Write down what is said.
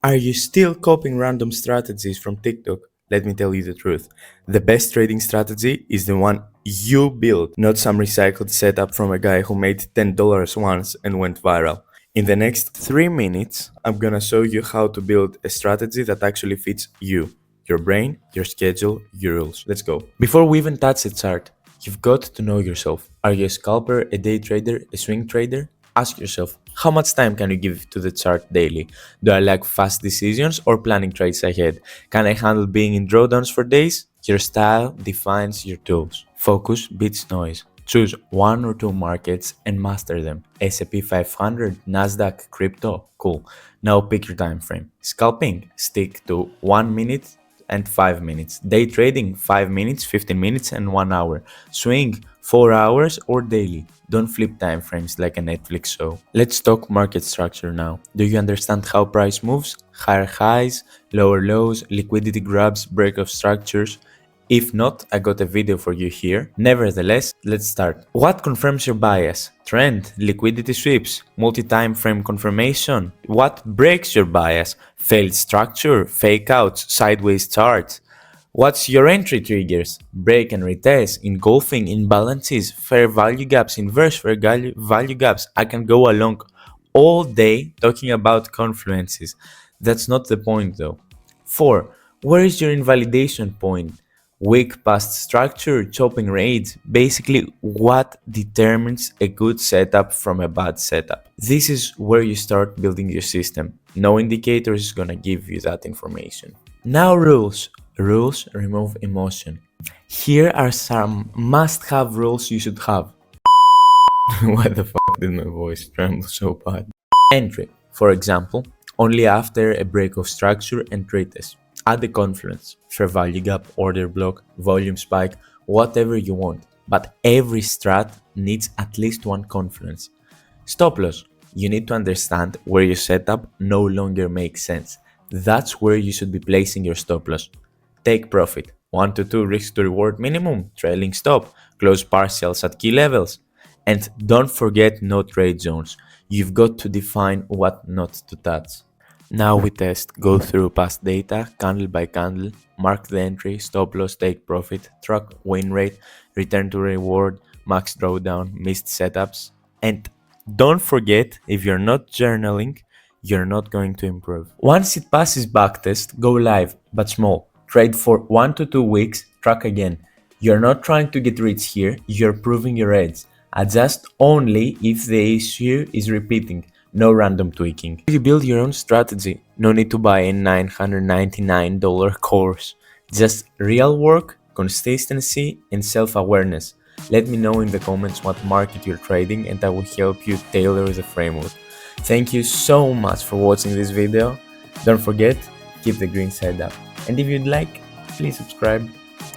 Are you still copying random strategies from TikTok? Let me tell you the truth. The best trading strategy is the one you build, not some recycled setup from a guy who made $10 once and went viral. In the next 3 minutes, I'm gonna show you how to build a strategy that actually fits you, your brain, your schedule, your rules. Let's go. Before we even touch the chart, you've got to know yourself. Are you a scalper, a day trader, a swing trader? Ask yourself, how much time can you give to the chart daily? Do I like fast decisions or planning trades ahead? Can I handle being in drawdowns for days? Your style defines your tools. Focus beats noise. Choose one or two markets and master them. S&P 500, Nasdaq, crypto, cool. Now pick your time frame. Scalping, stick to 1 minute and 5 minutes. Day trading, 5 minutes, 15 minutes, and 1 hour. Swing, 4 hours or daily. Don't flip time frames like a Netflix show. Let's talk market structure now. Do you understand how price moves? Higher highs, lower lows, liquidity grabs, break-off structures? If not, I got a video for you here. Nevertheless, let's start. What confirms your bias? Trend, liquidity sweeps, multi-time frame confirmation. What breaks your bias? Failed structure, fake outs, sideways charts. What's your entry triggers? Break and retest, engulfing, imbalances, fair value gaps, inverse fair value gaps. I can go along all day talking about confluences. That's not the point though. 4. Where is your invalidation point? Weak past structure, chopping rates, basically what determines a good setup from a bad setup. This is where you start building your system. No indicator is gonna give you that information. Now rules. Rules remove emotion. Here are some must-have rules you should have. Why the fuck did my voice tremble so bad? Entry, for example, only after a break of structure and retest. Add the confluence, fair value gap, order block, volume spike, whatever you want. But every strat needs at least one confluence. Stop loss. You need to understand where your setup no longer makes sense. That's where you should be placing your stop loss. Take profit. 1 to 2 risk to reward minimum, trailing stop, close partials at key levels. And don't forget no trade zones. You've got to define what not to touch. Now we test, go through past data, candle by candle, mark the entry, stop loss, take profit, track win rate, return to reward, max drawdown, missed setups. And don't forget, if you're not journaling, you're not going to improve. Once it passes backtest, go live, but small. Trade for 1 to 2 weeks, track again. You're not trying to get rich here, you're proving your edge. Adjust only if the issue is repeating. No random tweaking. You build your own strategy. No need to buy a $999 course. Just real work, consistency, and self-awareness. Let me know in the comments what market you're trading and I will help you tailor the framework. Thank you so much for watching this video. Don't forget, keep the green side up. And if you'd like, please subscribe.